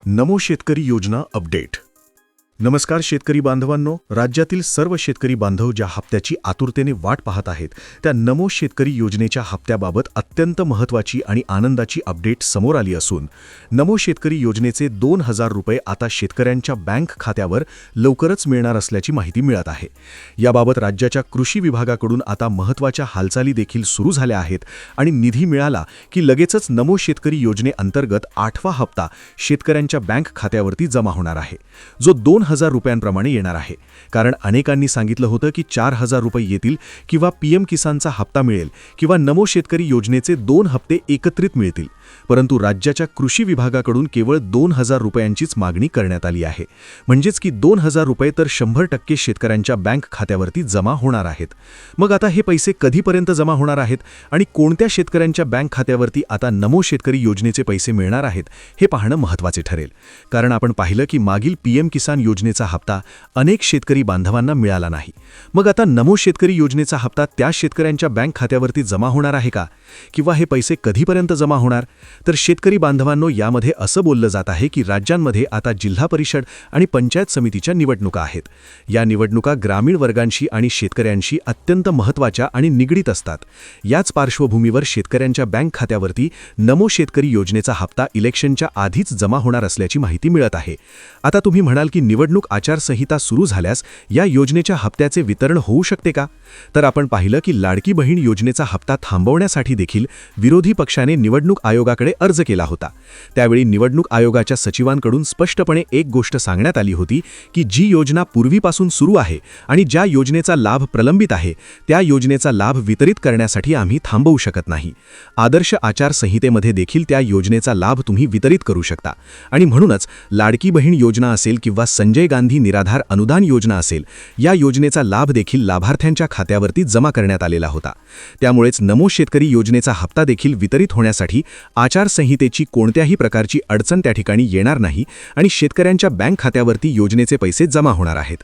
नमो शेतकरी योजना अपडेट. नमस्कार शेतकरी बांधवांनो, राज्यातील सर्व शेतकरी बांधव ज्या हप्त्याची आतुरतेने वाट पाहत आहेत त्या नमो शेतकरी योजनेच्या हप्त्याबाबत अत्यंत महत्त्वाची आणि आनंदाची अपडेट समोर आली असून नमो शेतकरी योजनेचे 2000 रुपये आता शेतकऱ्यांच्या बँक खात्यावर लवकरच मिळणार असल्याची माहिती मिळत आहे. याबाबत राज्याच्या कृषी विभागाकडून आता महत्त्वाच्या हालचाली देखील सुरू झाल्या आहेत आणि निधी मिळाला की लगेचच नमो शेतकरी योजनेअंतर्गत 8वा हप्ता शेतकऱ्यांच्या बँक खात्यावरती जमा होणार आहे, जो 2000 रुपयांप्रमाणे येणार आहे. कारण अनेकांनी सांगितलं होतं की 4000 रुपये येतील किंवा पीएम किसानचा हप्ता मिळेल किंवा नमो शेतकरी योजनेचे 2 हप्ते एकत्रित मिळतील. परंतु राज्याच्या कृषी विभागाकडून केवळ 2000 रुपयांचीच मागणी करण्यात आली आहे. म्हणजेच की 2000 रुपये तर 100% शेतकऱ्यांच्या बँक खात्यावरती जमा होणार आहेत. मग आता हे पैसे कधीपर्यंत जमा होणार आहेत आणि कोणत्या शेतकऱ्यांच्या बँक खात्यावरती आता नमो शेतकरी योजनेचे पैसे मिळणार आहेत हे पाहणं महत्त्वाचे ठरेल. कारण आपण पाहिलं की मागील पीएम किसान योजनेचा हप्ता अनेक शेतकरी बांधवांना मिळाला नाही. मग आता नमो शेतकरी योजनेचा हप्ता त्या शेतकऱ्यांच्या बँक खात्यावरती जमा होणार आहे का, किंवा हे पैसे कधीपर्यंत जमा होणार? तर शेतकरी बांधवांनो, यामध्ये असं बोललं जात आहे की राज्यांमध्ये आता जिल्हा परिषद आणि पंचायत समितीच्या निवडणुका आहेत. या निवडणुका ग्रामीण वर्गांशी आणि शेतकऱ्यांशी अत्यंत महत्त्वाच्या आणि निगडीत असतात. याच पार्श्वभूमीवर शेतकऱ्यांच्या बँक खात्यावरती नमो शेतकरी योजनेचा हप्ता इलेक्शनच्या आधीच जमा होणार असल्याची माहिती मिळत आहे. आता तुम्ही म्हणाल की निवडणूक आचारसंहिता सुरू झाल्यास या योजनेच्या हप्त्याचे वितरण होऊ शकते का? तर आपण पाहिलं की लाडकी बहीण योजनेचा हप्ता थांबवण्यासाठी देखील विरोधी पक्षाने निवडणूक आयोगाकडे अर्ज केला होता. त्यावेळी निवडणूक आयोगाच्या सचिवांकडून स्पष्टपणे एक गोष्ट सांगण्यात आली होती की जी योजना पूर्वीपासून सुरू आहे आणि ज्या योजनेचा लाभ प्रलंबित आहे त्या योजनेचा लाभ वितरित करण्यासाठी आम्ही थांबवू शकत नाही. आदर्श आचारसंहितेमध्ये देखील त्या योजनेचा लाभ तुम्ही वितरित करू शकता आणि म्हणूनच लाडकी बहीण योजना असेल किंवा संजय गांधी निराधार अनुदान योजना असेल, या योजनेचा लाभ देखील लाभार्थ्यांच्या खात्यावरती जमा करण्यात आलेला होता. त्यामुळेच नमो शेतकरी योजनेचा हप्ता देखील वितरित होण्यासाठी आचारसंहितेची कोणत्याही प्रकारची अडचण त्या ठिकाणी येणार नाही आणि शेतकऱ्यांच्या बँक खात्यावरती योजनेचे पैसे जमा होणार आहेत.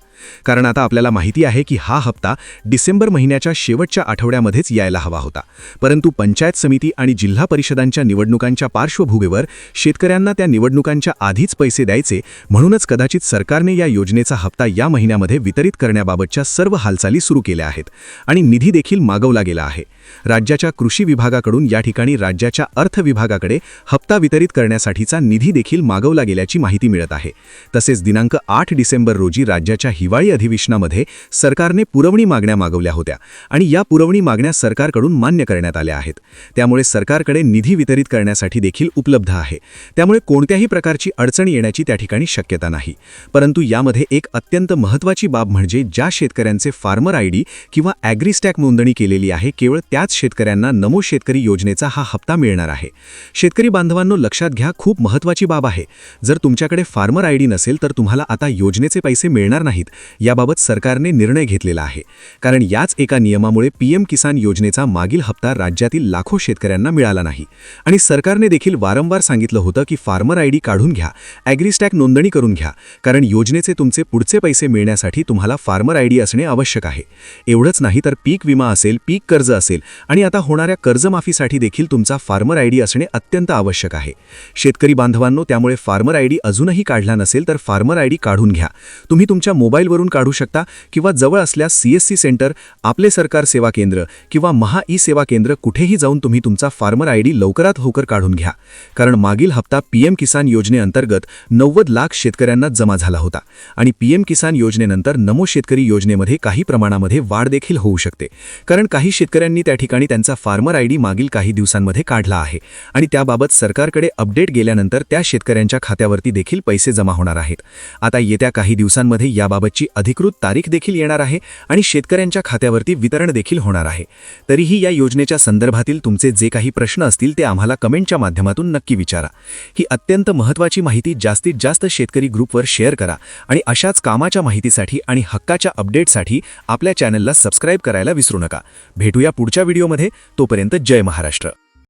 कारण आता आपल्याला माहिती आहे की हा हप्ता डिसेंबर महिन्याच्या शेवटच्या आठवड्यामध्येच यायला हवा होता. परंतु पंचायत समिती आणि जिल्हा परिषदांच्या निवडणुकांच्या पार्श्वभूमीवर शेतकऱ्यांना त्या निवडणुकांच्या आधीच पैसे द्यायचे, म्हणूनच कदाचित सरकारने या योजनेचा हप्ता या महिन्यामध्ये वितरित करण्याबाबतच्या सर्व हालचाली सुरू केल्या आहेत आणि निधी देखील मागवला गेला आहे. राज्याच्या कृषी विभागाकडून या ठिकाणी राज्याच्या अर्थ विभागाकडे हप्ता वितरित करण्यासाठीचा निधी देखील मागवला गेल्याची माहिती मिळत आहे. तसेच दिनांक 8 डिसेंबर रोजी राज्याच्या हिवाळी अधिवेशनामध्ये सरकारने पुरवणी मागण्या मागवल्या होत्या आणि या पुरवणी मागण्या सरकारकडून मान्य करण्यात आल्या आहेत. त्यामुळे सरकारकडे निधी वितरित करण्यासाठी देखील उपलब्ध आहे. त्यामुळे कोणत्याही प्रकारची अडचण येण्याची त्या ठिकाणी शक्यता नाही. परंतु यामध्ये एक अत्यंत महत्त्वाची बाब म्हणजे ज्या शेतकऱ्यांचे फार्मर आयडी किंवा ॲग्रीस्टॅक नोंदणी केलेली आहे, केवळ त्याच शेतकऱ्यांना नमो शेतकरी योजनेचा हा हप्ता मिळणार आहे. शेतकरी बांधवांनो, लक्षात घ्या, खूप महत्त्वाची बाब आहे. जर तुमच्याकडे फार्मर आयडी नसेल तर तुम्हाला आता योजनेचे पैसे मिळणार नाहीत. याबाबत सरकारने निर्णय घेतलेला आहे. कारण याच एका नियमामुळे पीएम किसान योजनेचा मागील हप्ता राज्यातील लाखो शेतकऱ्यांना मिळाला नाही आणि सरकारने देखील वारंवार सांगितलं होतं की फार्मर आयडी काढून घ्या, ॲग्रीस्टॅक नोंदणी करून घ्या, कारण योजनेचे तुमचे पुढचे पैसे मिळण्यासाठी तुम्हाला फार्मर आयडी असणे आवश्यक आहे. एवढंच नाही तर पीक विमा असेल, पीक कर्ज असेल आणि आता होणाऱ्या कर्जमाफीसाठी देखील तुमचा फार्मर आयडी असणे अत्यंत आवश्यक आहे. शेतकरी बांधवांनो, त्यामुळे फार्मर आयडी अजूनही काढला नसेल तर फार्मर आयडी काढून घ्या. तुम्ही तुमच्या मोबाईलवरून काढू शकता किंवा जवळ असल्यास सीएससी सेंटर, आपले सरकार सेवा केंद्र किंवा महा ई सेवा केंद्र कुठेही जाऊन तुम्ही तुमचा फार्मर आयडी लवकरात लवकर काढून घ्या. कारण मागील हप्ता पीएम किसान योजनेअंतर्गत 90 लाख शेतकऱ्यांना जमा झाला होता आणि पीएम किसान योजनेनंतर नमो शेतकरी योजनेमध्ये काही प्रमाणामध्ये वाढ देखील होऊ शकते. कारण काही शेतकऱ्यांनी त्या ठिकाणी त्यांचा फार्मर आयडी मागील काही दिवसांमध्ये काढला आहे आणि त्याबाबत सरकारकडे अपडेट गेल्यानंतर त्या शेतकऱ्यांच्या खात्यावरती देखील पैसे जमा होणार आहेत. आता येत्या काही दिवसांमध्ये याबाबतची अधिकृत तारीख देखील येणार आहे आणि शेतकऱ्यांच्या खात्यावरती वितरण देखील होणार आहे. तरीही या योजनेच्या संदर्भातील तुमचे जे काही प्रश्न असतील ते आम्हाला कमेंटच्या माध्यमातून नक्की विचारा. ही अत्यंत महत्त्वाची माहिती जास्तीत जास्त शेतकरी ग्रुपवर शेअर करा आणि अशाच कामाच्या माहितीसाठी आणि हक्काच्या अपडेटसाठी आपल्या चॅनलला सबस्क्राईब करायला विसरू नका. भेटूया पुढच्या व्हिडिओमध्ये. तोपर्यंत जय महाराष्ट्र.